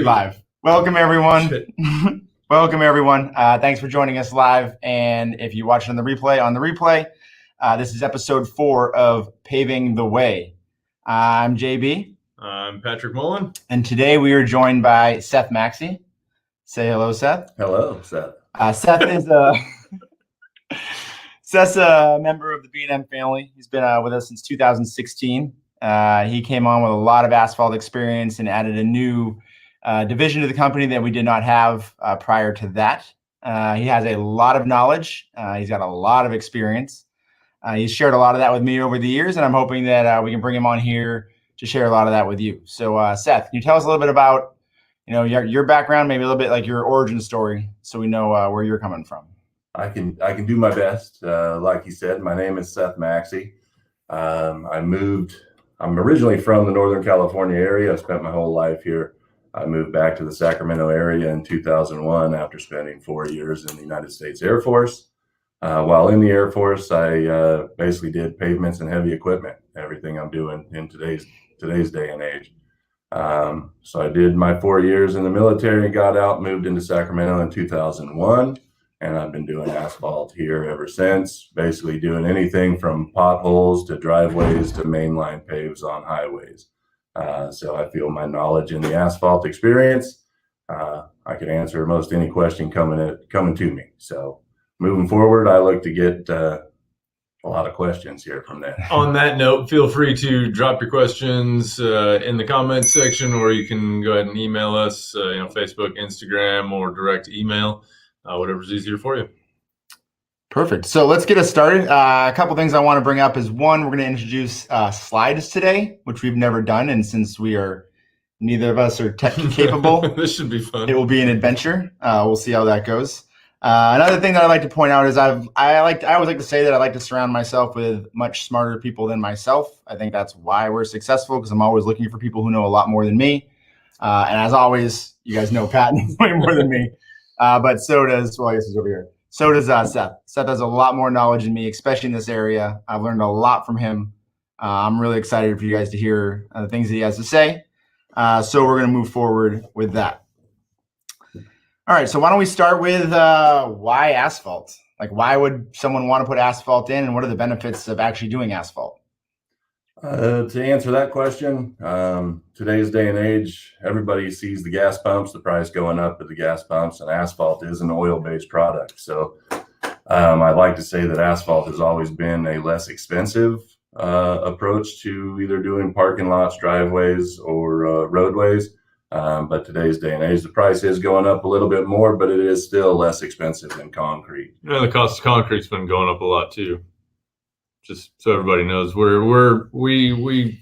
Live. Welcome, everyone. Welcome, everyone. Thanks for joining us live. And if you watch it on the replay, this is episode 4 of Paving the Way. I'm JB. I'm Patrick Mullen. And today we are joined by Seth Maxey. Say hello, Seth. Hello, Seth. Seth is Seth's a member of the B&M family. He's been with us since 2016. He came on with a lot of asphalt experience and added a new division to the company that we did not have prior to that. He has a lot of knowledge. He's got a lot of experience. He's shared a lot of that with me over the years, and I'm hoping that we can bring him on here to share a lot of that with you. So, Seth, can you tell us a little bit about, your background, maybe a little bit like your origin story, so we know where you're coming from? I can do my best. Like you said, my name is Seth Maxey. I'm originally from the Northern California area. I spent my whole life here. I moved back to the Sacramento area in 2001 after spending 4 years in the United States Air Force. While in the Air Force, I basically did pavements and heavy equipment, everything I'm doing in today's day and age. So I did my 4 years in the military, got out, moved into Sacramento in 2001, and I've been doing asphalt here ever since, basically doing anything from potholes to driveways to mainline paves on highways. So I feel my knowledge in the asphalt experience, I can answer most any question coming to me. So moving forward, I look to get a lot of questions here from that. On that note, feel free to drop your questions in the comments section, or you can go ahead and email us, Facebook, Instagram, or direct email, whatever's easier for you. Perfect. So let's get us started. A couple things I want to bring up is, one, we're going to introduce slides today, which we've never done. And since neither of us are tech capable, this should be fun. It will be an adventure. We'll see how that goes. Another thing that I'd like to point out is I always like to say that I like to surround myself with much smarter people than myself. I think that's why we're successful, because I'm always looking for people who know a lot more than me. And as always, you guys know Pat knows way more than me. But so does, I guess he's over here. So does Seth. Seth has a lot more knowledge than me, especially in this area. I've learned a lot from him. I'm really excited for you guys to hear the things that he has to say. So we're going to move forward with that. All right, so why don't we start with why asphalt? Like, why would someone want to put asphalt in, and what are the benefits of actually doing asphalt? To answer that question, today's day and age, everybody sees the gas pumps, the price going up at the gas pumps, and asphalt is an oil-based product. So I'd like to say that asphalt has always been a less expensive approach to either doing parking lots, driveways, or roadways. But today's day and age, the price is going up a little bit more, but it is still less expensive than concrete. And the cost of concrete's been going up a lot too. Just so everybody knows, we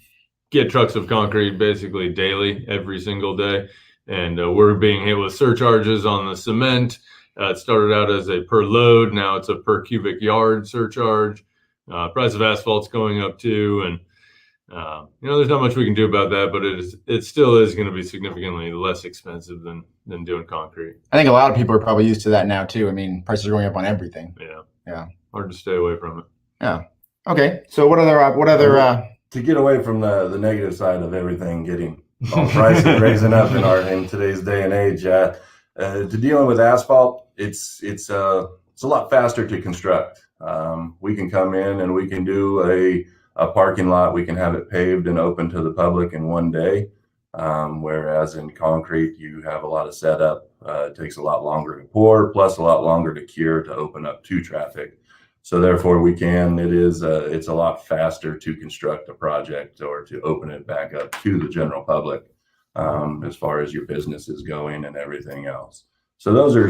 get trucks of concrete basically daily, every single day, and we're being able to surcharges on the cement. It started out as a per load, now it's a per cubic yard surcharge. Price of asphalt's going up too, and there's not much we can do about that, but it still is going to be significantly less expensive than doing concrete. I think a lot of people are probably used to that now too. I mean, prices are going up on everything. Yeah. Hard to stay away from it. Yeah. Okay. So what other to get away from the negative side of everything, getting all prices raising up in today's day and age, to dealing with asphalt, it's a lot faster to construct. We can come in and we can do a parking lot, we can have it paved and open to the public in one day. Whereas in concrete, you have a lot of setup. It takes a lot longer to pour, plus a lot longer to cure to open up to traffic. So therefore it's a lot faster to construct a project or to open it back up to the general public, as far as your business is going and everything else. So those are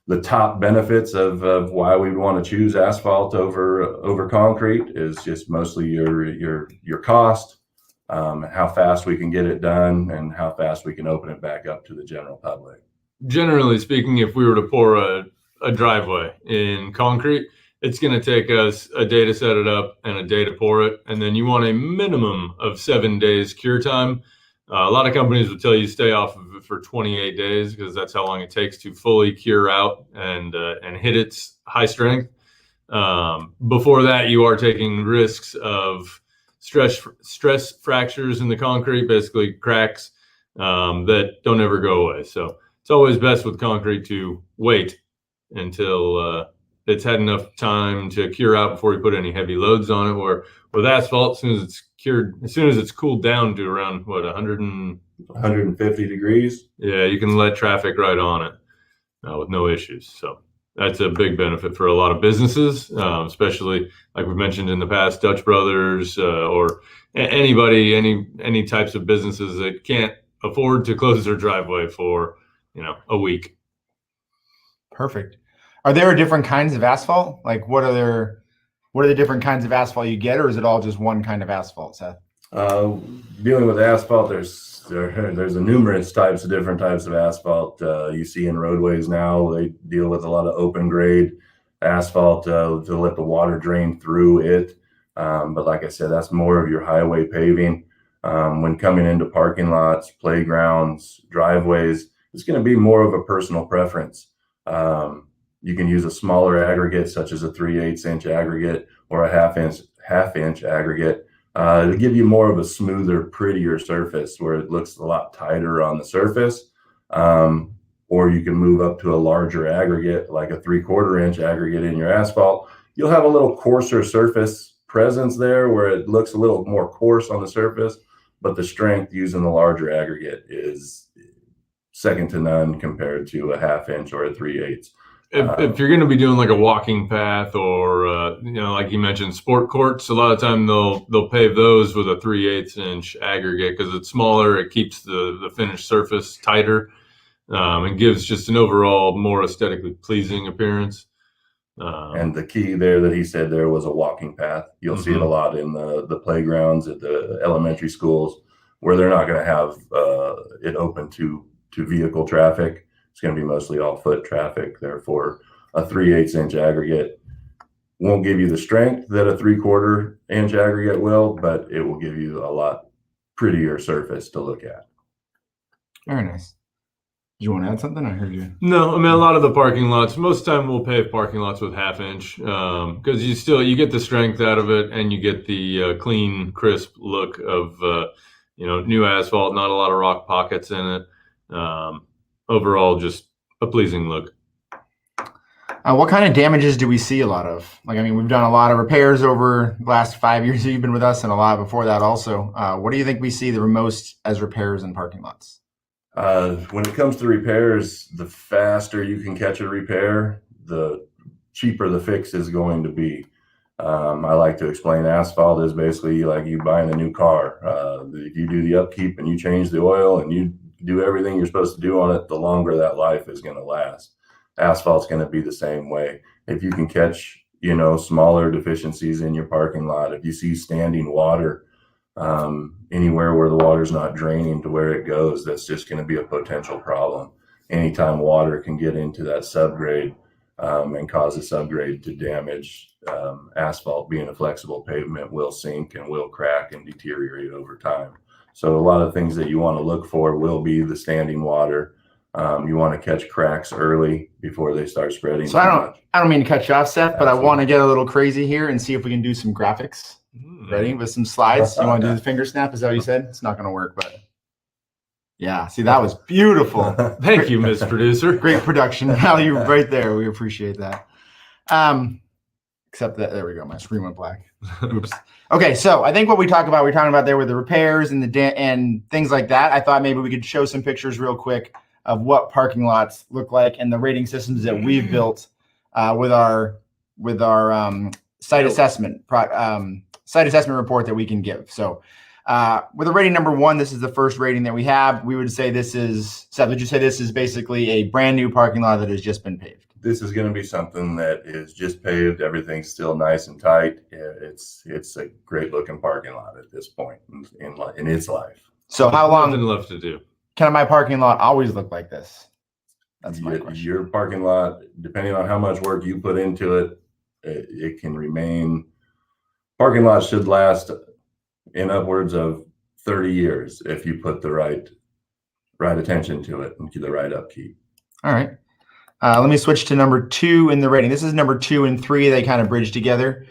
the top benefits of why we want to choose asphalt over concrete, is just mostly your cost, how fast we can get it done, and how fast we can open it back up to the general public. Generally speaking, if we were to pour a driveway in concrete, it's going to take us a day to set it up and a day to pour it, and then you want a minimum of 7 days cure time. A lot of companies will tell you stay off of it for 28 days because that's how long it takes to fully cure out and hit its high strength. Before that, you are taking risks of stress fractures in the concrete, basically cracks, that don't ever go away. So it's always best with concrete to wait until it's had enough time to cure out before you put any heavy loads on it. Or with asphalt, as soon as it's cured, as soon as it's cooled down to around 150 degrees. Yeah, you can let traffic right on it with no issues. So that's a big benefit for a lot of businesses, especially like we've mentioned in the past, Dutch Brothers or anybody, any types of businesses that can't afford to close their driveway for a week. Perfect. Are there different kinds of asphalt? Like what are the different kinds of asphalt you get, or is it all just one kind of asphalt, Seth? Dealing with asphalt, there's numerous different types of asphalt you see in roadways now. They deal with a lot of open grade asphalt to let the water drain through it. But like I said, that's more of your highway paving. When coming into parking lots, playgrounds, driveways, it's going to be more of a personal preference. You can use a smaller aggregate, such as a 3/8 inch aggregate or a half inch aggregate, to give you more of a smoother, prettier surface where it looks a lot tighter on the surface. Or you can move up to a larger aggregate, like a 3/4 inch aggregate in your asphalt. You'll have a little coarser surface presence there where it looks a little more coarse on the surface, but the strength using the larger aggregate is second to none compared to a half inch or a 3/8. If you're going to be doing like a walking path or like you mentioned, sport courts, a lot of time they'll pave those with a 3/8 inch aggregate because it's smaller. It keeps the finished surface tighter and gives just an overall more aesthetically pleasing appearance. And the key there that he said there was a walking path. You'll see it a lot in the playgrounds at the elementary schools where they're not going to have it open to vehicle traffic. It's going to be mostly all foot traffic. Therefore, a 3/8 inch aggregate won't give you the strength that a 3/4 inch aggregate will, but it will give you a lot prettier surface to look at. Very nice. Do you want to add something? I heard you. No, I mean, a lot of the parking lots, most of the time we'll pave parking lots with half inch because you get the strength out of it and you get the clean, crisp look of new asphalt, not a lot of rock pockets in it. Overall, just a pleasing look. What kind of damages do we see a lot of? Like, I mean, we've done a lot of repairs over the last 5 years that you've been with us and a lot before that also. What do you think we see the most as repairs in parking lots? When it comes to repairs, the faster you can catch a repair, the cheaper the fix is going to be. I like to explain asphalt is basically like you buying a new car. If you do the upkeep and you change the oil and you do everything you're supposed to do on it, the longer that life is going to last. Asphalt's going to be the same way. If you can catch, smaller deficiencies in your parking lot, if you see standing water anywhere where the water's not draining to where it goes, that's just going to be a potential problem. Anytime water can get into that subgrade and cause a subgrade to damage, asphalt being a flexible pavement will sink and will crack and deteriorate over time. So a lot of things that you want to look for will be the standing water. You want to catch cracks early before they start spreading. So I don't mean to cut you off, Seth, but I want to get a little crazy here and see if we can do some graphics. Ready? With some slides. You want to do the finger snap? Is that what you said? It's not going to work, but yeah. See, that was beautiful. Thank you, Miss Producer. Great production value right there. We appreciate that. Except that, there we go. My screen went black. Oops. Okay, so I think what we're talking about there with the repairs and and things like that. I thought maybe we could show some pictures real quick of what parking lots look like and the rating systems that we've built with our site assessment report that we can give. So with a rating number 1, this is the first rating that we have. We would say this is, Seth, would you say this is basically a brand new parking lot that has just been paved? This is going to be something that is just paved. Everything's still nice and tight. It's a great looking parking lot at this point in its life. So how long left to do? Can my parking lot always look like this? That's my question. Your parking lot, depending on how much work you put into it, it can remain. Parking lots should last in upwards of 30 years if you put the right attention to it and do the right upkeep. All right. Let me switch to number 2 in the rating. This is number 2 and 3. They kind of bridge together.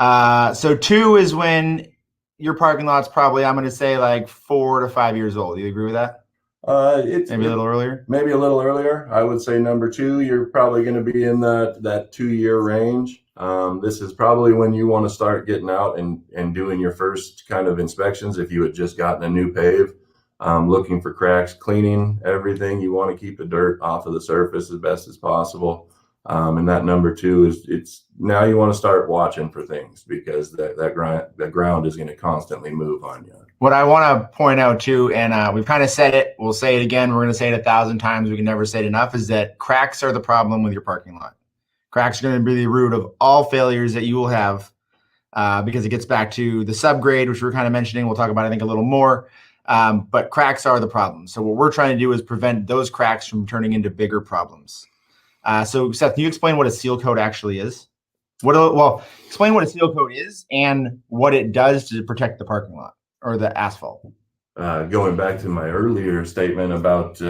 So 2 is when your parking lot's probably, I'm going to say, like 4 to 5 years old. Do you agree with that? It's Maybe a little earlier. maybe a little earlier. I would say number 2, you're probably going to be in that 2-year range. This is probably when you want to start getting out and doing your first kind of inspections. If you had just gotten a new pave, looking for cracks, cleaning everything. You want to keep the dirt off of the surface as best as possible. And that number 2 is it's now you want to start watching for things because that ground is going to constantly move on you. What I want to point out too, and we've kind of said it, we'll say it again, we're going to say it 1,000 times, we can never say it enough, is that cracks are the problem with your parking lot. Cracks are going to be the root of all failures that you will have because it gets back to the subgrade, which we're kind of mentioning. We'll talk about, I think, a little more. But cracks are the problem. So what we're trying to do is prevent those cracks from turning into bigger problems. So Seth, can you explain what a seal coat actually is? Explain what a seal coat is and what it does to protect the parking lot or the asphalt. Going back to my earlier statement about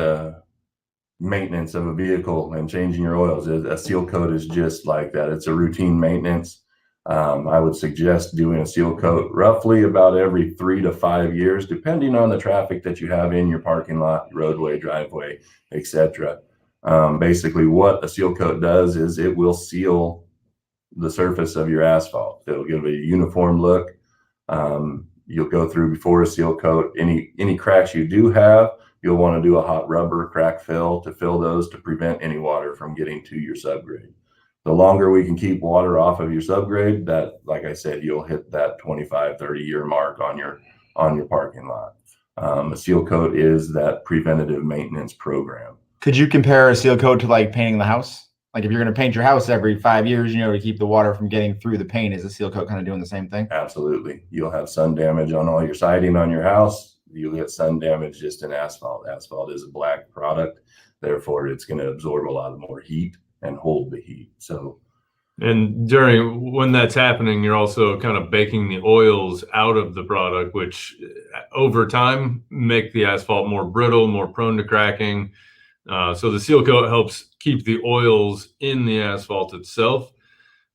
maintenance of a vehicle and changing your oils, a seal coat is just like that. It's a routine maintenance. I would suggest doing a seal coat roughly about every 3 to 5 years, depending on the traffic that you have in your parking lot, roadway, driveway, etc. Basically, what a seal coat does is it will seal the surface of your asphalt. It'll give it a uniform look. You'll go through before a seal coat. Any cracks you do have, you'll want to do a hot rubber crack fill to fill those to prevent any water from getting to your subgrade. The longer we can keep water off of your subgrade, that, like I said, you'll hit that 25, 30-year mark on your parking lot. A seal coat is that preventative maintenance program. Could you compare a seal coat to like painting the house? Like if you're going to paint your house every 5 years, to keep the water from getting through the paint, is a seal coat kind of doing the same thing? Absolutely. You'll have sun damage on all your siding on your house. You'll get sun damage just in asphalt. Asphalt is a black product. Therefore, it's going to absorb a lot more heat and hold the heat. And when that's happening, you're also kind of baking the oils out of the product, which over time make the asphalt more brittle, more prone to cracking. So the seal coat helps keep the oils in the asphalt itself,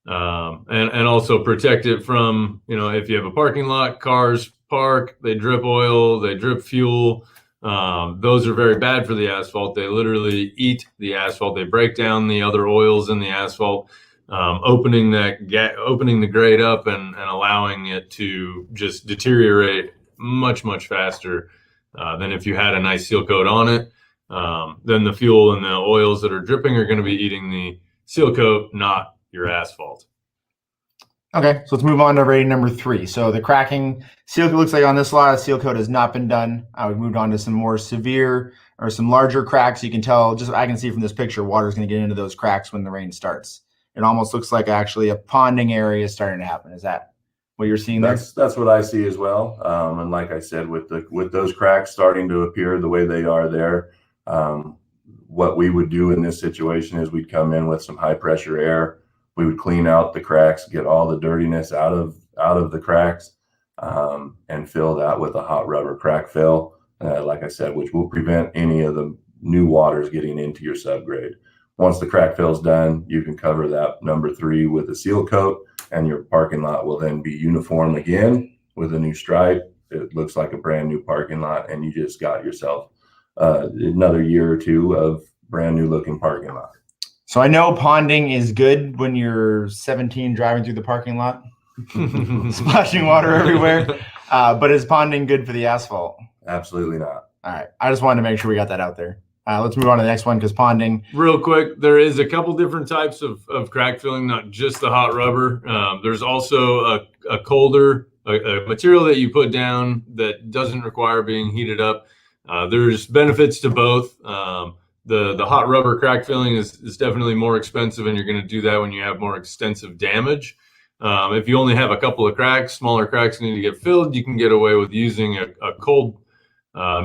and also protect it from, if you have a parking lot, cars park, they drip oil, they drip fuel. Those are very bad for the asphalt. They literally eat the asphalt. They break down the other oils in the asphalt, opening the grade up and allowing it to just deteriorate much, much faster than if you had a nice seal coat on it. Then the fuel and the oils that are dripping are going to be eating the seal coat, not your asphalt. Okay, so let's move on to rating number 3. So the cracking seal coat looks like on this lot, seal coat has not been done. We've moved on to some more severe or some larger cracks. You can tell, I can see from this picture, water is going to get into those cracks when the rain starts. It almost looks like actually a ponding area is starting to happen. Is that what you're seeing there? That's what I see as well. And like I said, with those cracks starting to appear the way they are there, what we would do in this situation is we'd come in with some high pressure air. We would clean out the cracks, get all the dirtiness out of the cracks, and fill that with a hot rubber crack fill, like I said, which will prevent any of the new waters getting into your subgrade. Once the crack fill's done, you can cover that number 3 with a seal coat, and your parking lot will then be uniform again with a new stripe. It looks like a brand new parking lot, and you just got yourself another year or 2 of brand new looking parking lot. So I know ponding is good when you're 17 driving through the parking lot, splashing water everywhere. But is ponding good for the asphalt? Absolutely not. All right. I just wanted to make sure we got that out there. Let's move on to the next one, because ponding. Real quick, there is a couple different types of crack filling, not just the hot rubber. There's also a colder, a material that you put down that doesn't require being heated up. There's benefits to both. The hot rubber crack filling is definitely more expensive, and you're going to do that when you have more extensive damage. If you only have a couple of cracks, smaller cracks need to get filled, you can get away with using a cold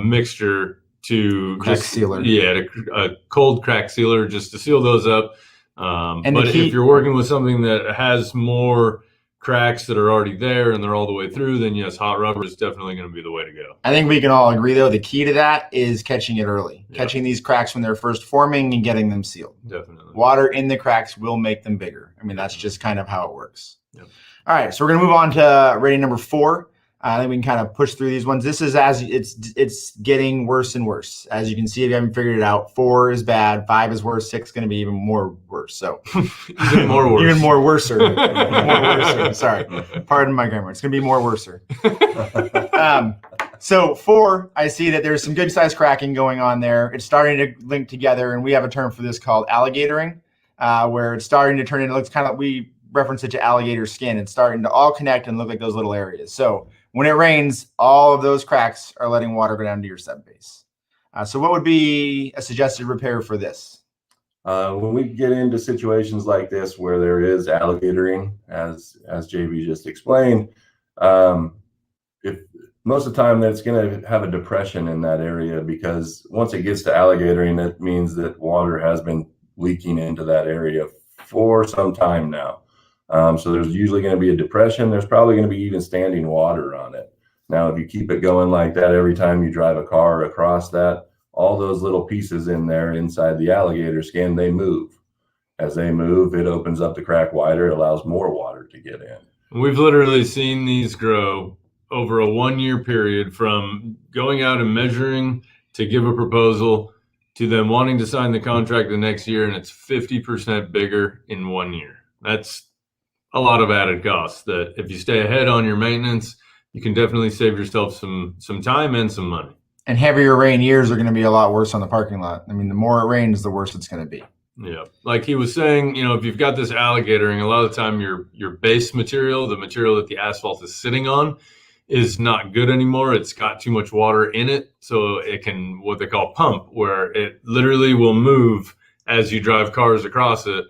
mixture to crack sealer. Yeah, a cold crack sealer just to seal those up. But if you're working with something that has more cracks that are already there and they're all the way through, then yes, hot rubber is definitely going to be the way to go. I think we can all agree, though, the key to that is catching it early, catching these cracks when they're first forming and getting them sealed. Definitely. Water in the cracks will make them bigger. I mean, that's just kind of how it works. Yep. All right, so we're going to move on to rating number 4. I think we can kind of push through these ones. This is as it's getting worse and worse. As you can see, if you haven't figured it out, 4 is bad, 5 is worse, 6 is going to be even more worse. So even more worse. Even more worser. More worser. Sorry. Pardon my grammar. It's going to be more worser. So 4, I see that there's some good size cracking going on there. It's starting to link together, and we have a term for this called alligatoring, where it's starting to turn into, it looks kind of, we reference it to alligator skin. It's starting to all connect and look like those little areas. So when it rains, all of those cracks are letting water go down to your subbase. So what would be a suggested repair for this? When we get into situations like this where there is alligatoring, as JB just explained, if most of the time that's going to have a depression in that area, because once it gets to alligatoring, that means that water has been leaking into that area for some time now. So there's usually going to be a depression. There's probably going to be even standing water on it. Now, if you keep it going like that every time you drive a car across that, all those little pieces in there inside the alligator skin, they move. As they move, it opens up the crack wider. It allows more water to get in. We've literally seen these grow over a 1-year period, from going out and measuring to give a proposal to them wanting to sign the contract the next year, and it's 50% bigger in 1 year. That's a lot of added costs that if you stay ahead on your maintenance, you can definitely save yourself some time and some money. And heavier rain years are going to be a lot worse on the parking lot. I mean, the more it rains, the worse it's going to be. Yeah. Like he was saying, if you've got this alligatoring, a lot of the time your base material, the material that the asphalt is sitting on, is not good anymore. It's got too much water in it. So it can, what they call pump, where it literally will move as you drive cars across it,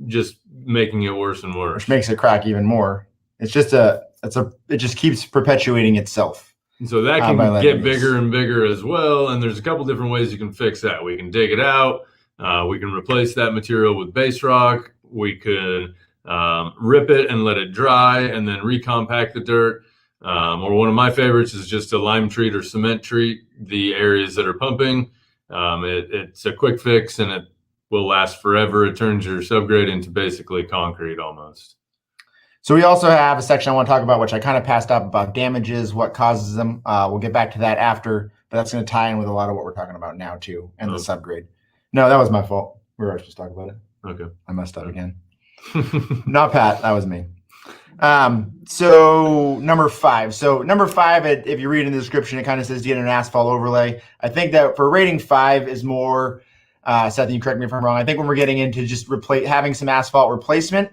just making it worse and worse. Which makes it crack even more. It just keeps perpetuating itself. And so that can get bigger and bigger as well. And there's a couple different ways you can fix that. We can dig it out. We can replace that material with base rock. We could rip it and let it dry and then recompact the dirt. Or one of my favorites is just a lime treat or cement treat the areas that are pumping. It's a quick fix and it will last forever. It turns your subgrade into basically concrete almost. So we also have a section I want to talk about, which I kind of passed up, about damages, what causes them. We'll get back to that after, but that's going to tie in with a lot of what we're talking about now too, and the subgrade. No, that was my fault. We were just talking about it. Okay. I messed up again. Not Pat, that was me. So number 5. So number 5, if you read in the description, it kind of says get an asphalt overlay. I think that for rating 5 is more, Seth, you correct me if I'm wrong. I think when we're getting into just having some asphalt replacement,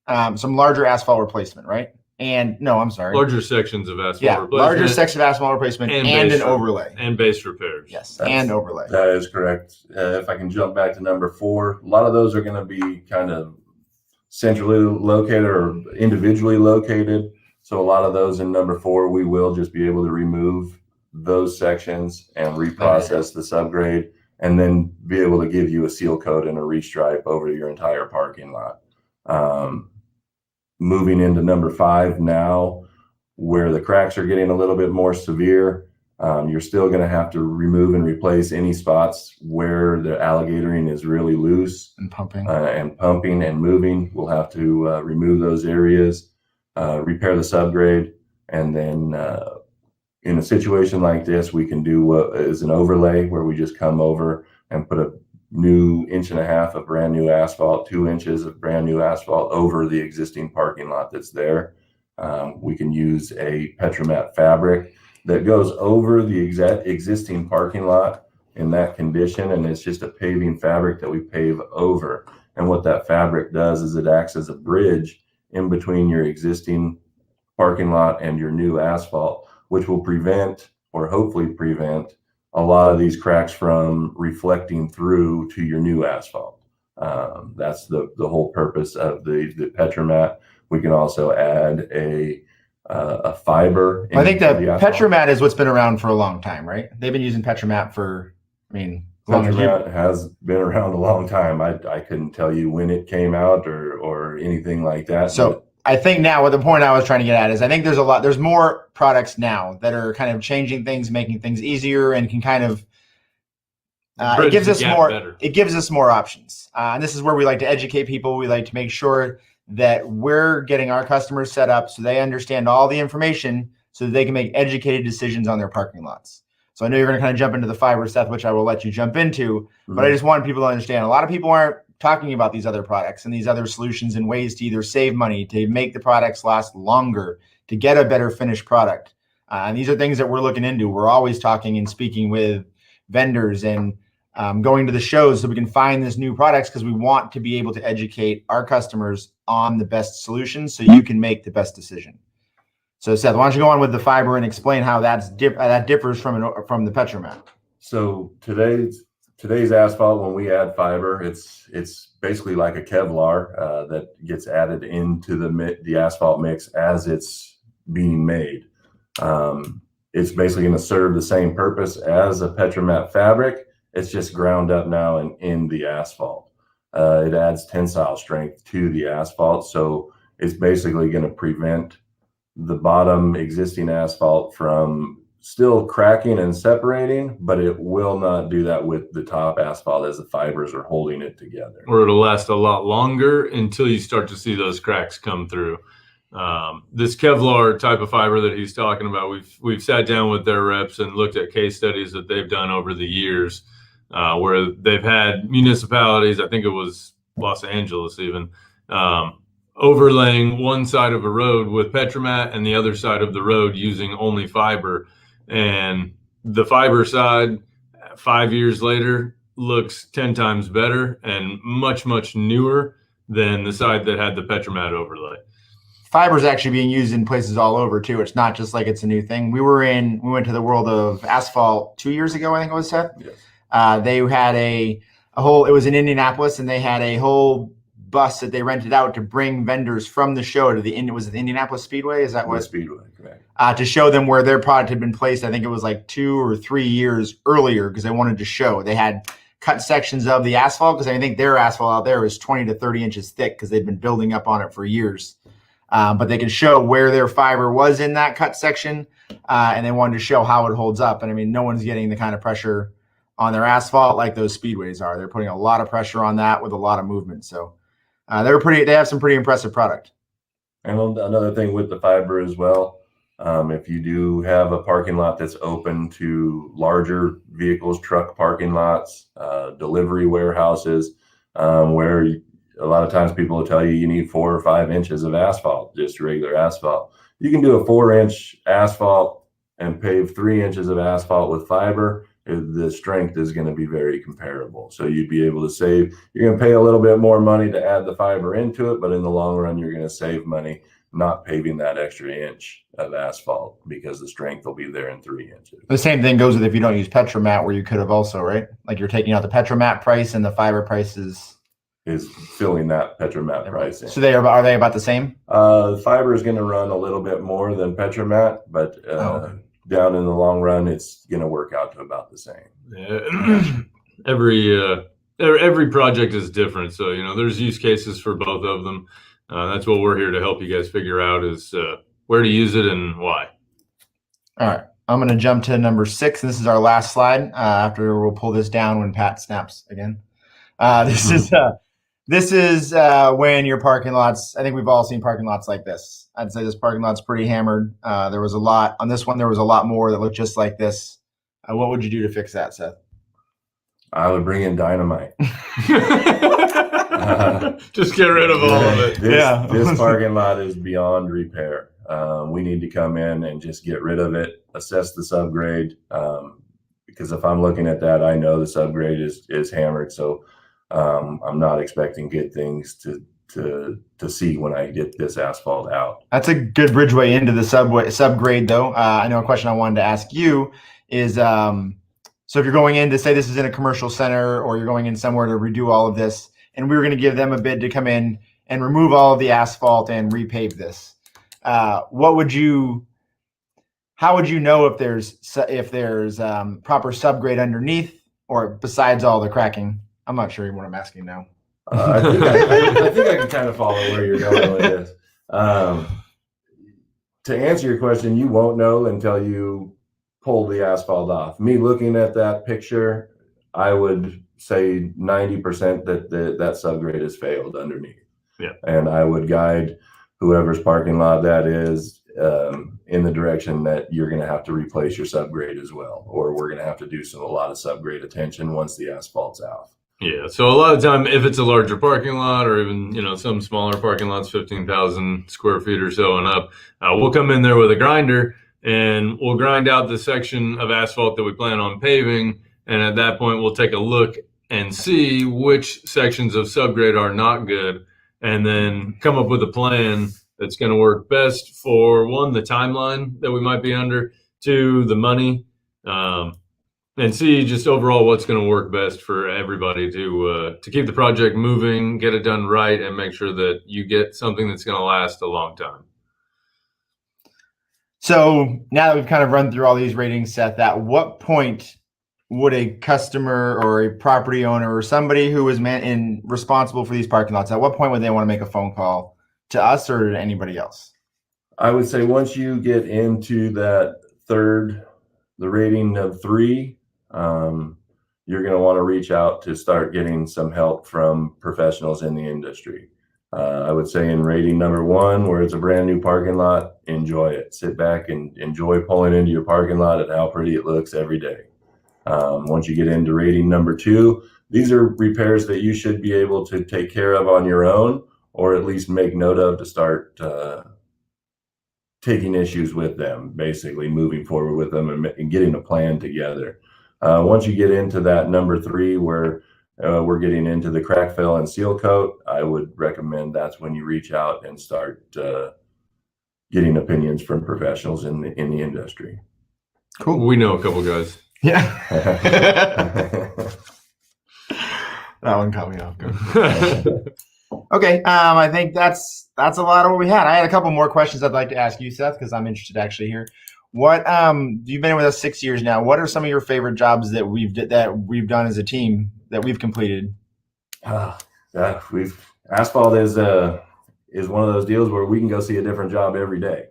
some larger asphalt replacement, right? And no, I'm sorry. Larger sections of asphalt replacement. Larger section of asphalt replacement and an overlay. And base repairs. Yes, and overlay. That is correct. If I can jump back to number 4, a lot of those are going to be kind of centrally located or individually located. So a lot of those in number 4, we will just be able to remove those sections and reprocess the subgrade, and then be able to give you a seal coat and a restripe over your entire parking lot. Moving into number 5 now, where the cracks are getting a little bit more severe, you're still going to have to remove and replace any spots where the alligatoring is really loose and pumping and moving. We'll have to remove those areas, repair the subgrade, and then in a situation like this, we can do what is an overlay, where we just come over and put a new 1.5 inches of brand new asphalt, 2 inches of brand new asphalt over the existing parking lot that's there. We can use a Petromat fabric that goes over the existing parking lot in that condition, and it's just a paving fabric that we pave over. And what that fabric does is it acts as a bridge in between your existing parking lot and your new asphalt, which will prevent, or hopefully prevent, a lot of these cracks from reflecting through to your new asphalt. That's the whole purpose of the Petromat. We can also add a fiber. I think that Petromat is what's been around for a long time, right? They've been using Petromat for, Petromat has been around a long time. I couldn't tell you when it came out or anything like that. So I think now what the point I was trying to get at is I think there's more products now that are kind of changing things, making things easier, and can kind of it gives us more options. And this is where we like to educate people. We like to make sure that we're getting our customers set up so they understand all the information so that they can make educated decisions on their parking lots. So I know you're going to kind of jump into the fiber stuff, which I will let you jump into, but I just want people to understand a lot of people aren't talking about these other products and these other solutions and ways to either save money, to make the products last longer, to get a better finished product. And these are things that we're looking into. We're always talking and speaking with vendors and going to the shows so we can find these new products, because we want to be able to educate our customers on the best solutions so you can make the best decision. So Seth, why don't you go on with the fiber and explain how that differs from the Petromat? So today's asphalt, when we add fiber, it's basically like a Kevlar that gets added into the asphalt mix as it's being made. It's basically going to serve the same purpose as a Petromat fabric. It's just ground up now and in the asphalt. It adds tensile strength to the asphalt, so it's basically going to prevent the bottom existing asphalt from still cracking and separating, but it will not do that with the top asphalt as the fibers are holding it together. Or it'll last a lot longer until you start to see those cracks come through. This Kevlar type of fiber that he's talking about, we've sat down with their reps and looked at case studies that they've done over the years, where they've had municipalities, I think it was Los Angeles even, overlaying one side of a road with Petromat and the other side of the road using only fiber. And the fiber side, 5 years later, looks 10 times better and much, much newer than the side that had the Petromat overlay. Fiber is actually being used in places all over too. It's not just like it's a new thing. We went to the World of Asphalt 2 years ago, I think it was, Seth. Yes. They had a whole, it was in Indianapolis, and they had a whole bus that they rented out to bring vendors from the show to the Indianapolis Speedway. Is that what? Speedway, correct. To show them where their product had been placed. I think it was like 2 or 3 years earlier, because they wanted to show. They had cut sections of the asphalt, because I think their asphalt out there was 20 to 30 inches thick because they've been building up on it for years. But they could show where their fiber was in that cut section, and they wanted to show how it holds up. And I mean, no one's getting the kind of pressure on their asphalt like those speedways are. They're putting a lot of pressure on that with a lot of movement. So they have some pretty impressive product. And another thing with the fiber as well, if you do have a parking lot that's open to larger vehicles, truck parking lots, delivery warehouses, where a lot of times people will tell you you need 4 or 5 inches of asphalt, just regular asphalt. You can do a 4-inch asphalt and pave 3 inches of asphalt with fiber. The strength is going to be very comparable. So you'd be able to save, you're going to pay a little bit more money to add the fiber into it, but in the long run, you're going to save money not paving that extra inch of asphalt, because the strength will be there in 3 inches. The same thing goes with if you don't use Petromat, where you could have also, right? Like you're taking out the Petromat price and the fiber price is filling that Petromat price in. So are they about the same? Fiber is going to run a little bit more than Petromat, but okay. Down in the long run, it's going to work out to about the same. Yeah. Every project is different, so there's use cases for both of them. That's what we're here to help you guys figure out, is where to use it and why. All right, I'm going to jump to number 6, and this is our last slide. After we'll pull this down when Pat snaps again. This is when your parking lots, I think we've all seen parking lots like this. I'd say this parking lot's pretty hammered. There was a lot on this one. There was a lot more that looked just like this. What would you do to fix that, Seth? I would bring in dynamite. Just get rid of all of it. This parking lot is beyond repair. We need to come in and just get rid of it, assess the subgrade. Because if I'm looking at that, I know the subgrade is hammered. So I'm not expecting good things to see when I get this asphalt out. That's a good bridgeway into the subgrade, though. I know a question I wanted to ask you is, so if you're going in to say this is in a commercial center, or you're going in somewhere to redo all of this, and we were going to give them a bid to come in and remove all of the asphalt and repave this, how would you know if there's proper subgrade underneath, or besides all the cracking? I'm not sure what I'm asking now. I think I can kind of follow where you're going with this. To answer your question, you won't know until you pull the asphalt off. Me looking at that picture, I would say 90% that subgrade has failed underneath. Yeah. And I would guide whoever's parking lot that is in the direction that you're going to have to replace your subgrade as well, or we're going to have to do a lot of subgrade attention once the asphalt's out. Yeah, so a lot of time, if it's a larger parking lot or even, some smaller parking lots, 15,000 square feet or so and up, we'll come in there with a grinder and we'll grind out the section of asphalt that we plan on paving. And at that point, we'll take a look and see which sections of subgrade are not good, and then come up with a plan that's going to work best for, one, the timeline that we might be under, two, the money, and see just overall what's going to work best for everybody to keep the project moving, get it done right, and make sure that you get something that's going to last a long time. So now that we've kind of run through all these ratings, Seth, at what point would a customer or a property owner or somebody who is responsible for these parking lots, at what point would they want to make a phone call to us or to anybody else? I would say once you get into that the rating of 3, you're going to want to reach out to start getting some help from professionals in the industry. I would say in rating number 1, where it's a brand new parking lot, enjoy it. Sit back and enjoy pulling into your parking lot and how pretty it looks every day. Once you get into rating number 2, these are repairs that you should be able to take care of on your own, or at least make note of to start taking issues with them, basically moving forward with them and getting a plan together. Once you get into that number 3, where we're getting into the crack fill and seal coat, I would recommend that's when you reach out and start getting opinions from professionals in the industry. Cool. We know a couple guys. Yeah. That one caught me off guard. Okay. I think that's a lot of what we had. I had a couple more questions I'd like to ask you, Seth, because I'm interested actually here. What you've been with us 6 years now. What are some of your favorite jobs that we've done as a team that we've completed? Asphalt is one of those deals where we can go see a different job every day.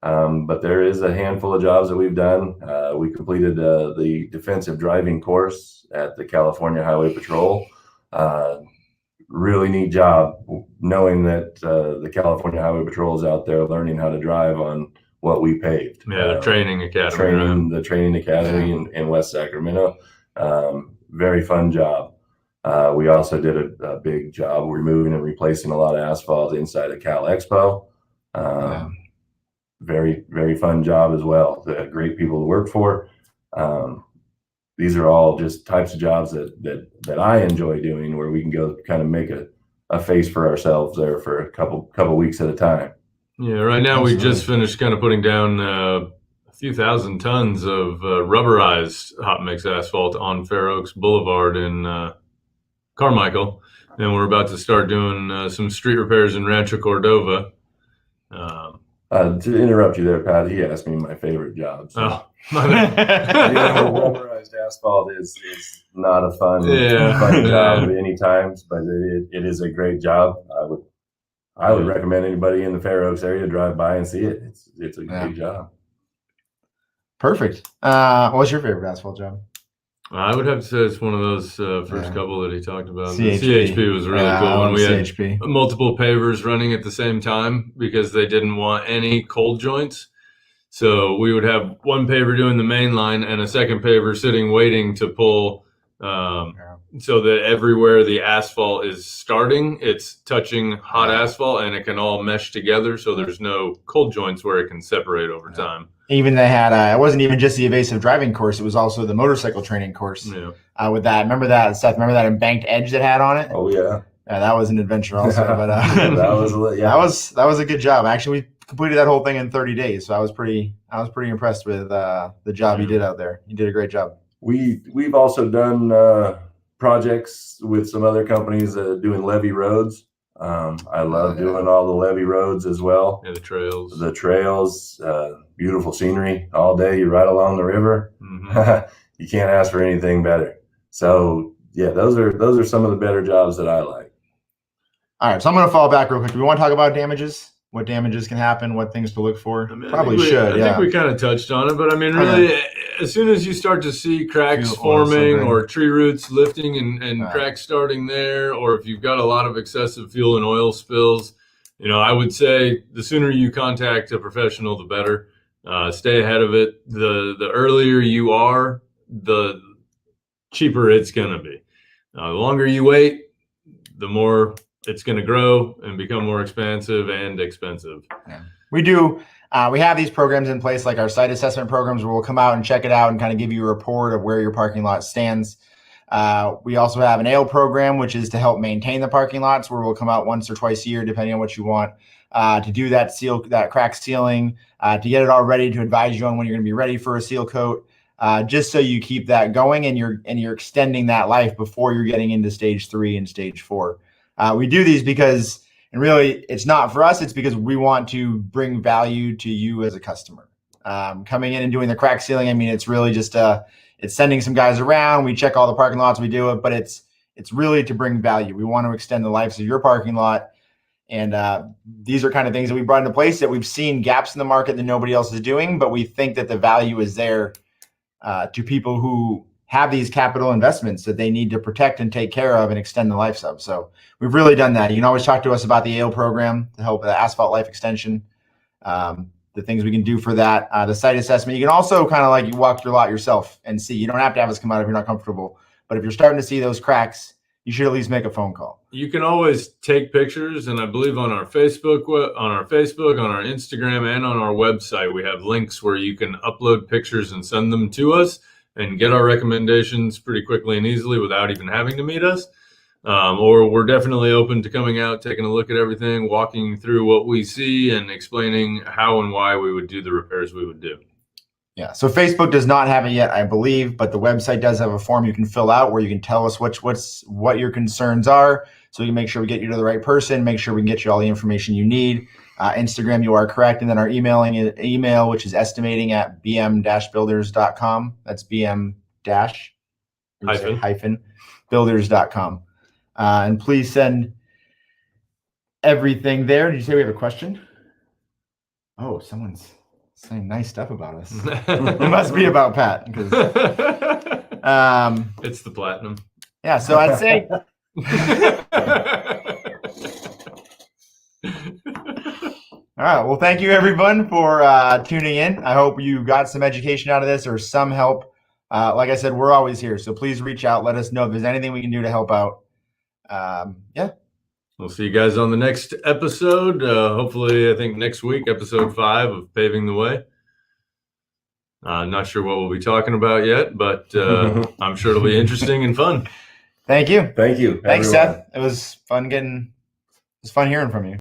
But there is a handful of jobs that we've done. We completed the defensive driving course at the California Highway Patrol. Really neat job, knowing that the California Highway Patrol is out there learning how to drive on what we paved. Yeah, the training academy. The training academy in West Sacramento. Very fun job. We also did a big job removing and replacing a lot of asphalt inside of Cal Expo. Very, very fun job as well. Great people to work for. These are all just types of jobs that I enjoy doing, where we can go kind of make a face for ourselves there for a couple weeks at a time. Yeah, right now we just finished kind of putting down a few thousand tons of rubberized hot mix asphalt on Fair Oaks Boulevard in Carmichael, and we're about to start doing some street repairs in Rancho Cordova. To interrupt you there, Pat, he asked me my favorite job. So. Oh, my bad. Rubberized asphalt is not a fun job at any times, but it is a great job. I would recommend anybody in the Fair Oaks area to drive by and see it. It's a great job. Perfect. What's your favorite asphalt job? I would have to say it's one of those first couple that he talked about. CHP. The CHP was really cool when we CHP. had multiple pavers running at the same time because they didn't want any cold joints. So we would have one paver doing the main line and a second paver sitting waiting to pull, so that everywhere the asphalt is starting, it's touching hot asphalt and it can all mesh together. So there's no cold joints where it can separate over time. Even they had, it wasn't even just the evasive driving course. It was also the motorcycle training course. Yeah. With that, remember that, Seth? Remember that embanked edge that had on it? Oh yeah. Yeah, that was an adventure also. But that was a good job. Actually, we completed that whole thing in 30 days. So I was pretty impressed with the job you did out there. You did a great job. We've also done projects with some other companies doing levee roads. I love doing all the levee roads as well. Yeah, the trails, beautiful scenery all day. You ride along the river. Mm-hmm. You can't ask for anything better. So yeah, those are some of the better jobs that I like. All right, so I'm going to fall back real quick. Do we want to talk about damages? What damages can happen? What things to look for? I mean, Probably I should. think we kind of touched on it, but I mean, really, as soon as you start to see cracks Feel oil forming slipping. or tree roots lifting and Right. cracks starting there, or if you've got a lot of excessive fuel and oil spills, I would say the sooner you contact a professional, the better. Stay ahead of it. The earlier you are, the cheaper it's going to be. The longer you wait, the more it's going to grow and become more expensive and expensive. Yeah. We do. We have these programs in place, like our site assessment programs, where we'll come out and check it out and kind of give you a report of where your parking lot stands. We also have an ale program, which is to help maintain the parking lots, where we'll come out once or twice a year, depending on what you want, to do that crack sealing, to get it all ready, to advise you on when you're going to be ready for a seal coat, just so you keep that going and you're extending that life before you're getting into stage 3 and stage 4. We do these because, and really, it's not for us. It's because we want to bring value to you as a customer. Coming in and doing the crack sealing, I mean, it's really just it's sending some guys around. We check all the parking lots. We do it, but it's really to bring value. We want to extend the lives of your parking lot, and these are kind of things that we brought into place that we've seen gaps in the market that nobody else is doing, but we think that the value is there to people who have these capital investments that they need to protect and take care of and extend the lives of. So we've really done that. You can always talk to us about the ALE program to help the asphalt life extension, the things we can do for that, the site assessment. You can also kind of like you walk your lot yourself and see. You don't have to have us come out if you're not comfortable, but if you're starting to see those cracks, you should at least make a phone call. You can always take pictures, and I believe on our Facebook, on our Instagram, and on our website, we have links where you can upload pictures and send them to us and get our recommendations pretty quickly and easily without even having to meet us. Or we're definitely open to coming out, taking a look at everything, walking through what we see, and explaining how and why we would do the repairs we would do. Yeah. So Facebook does not have it yet, I believe, but the website does have a form you can fill out where you can tell us what your concerns are, so we can make sure we get you to the right person, make sure we can get you all the information you need. Instagram, you are correct, and then our email, which is estimating@bm-builders.com. That's bm-builders.com. And please send everything there. Did you say we have a question? Oh, someone's saying nice stuff about us. It must be about Pat. Because it's the platinum. Yeah, so I'd say all right. Well, thank you everyone for tuning in. I hope you got some education out of this or some help. Like I said, we're always here, so please reach out. Let us know if there's anything we can do to help out. Yeah. We'll see you guys on the next episode. Hopefully, I think next week, episode 5 of Paving the Way. Not sure what we'll be talking about yet, but I'm sure it'll be interesting and fun. Thank you. Thank you. Thanks, everyone. Seth. It was fun hearing from you.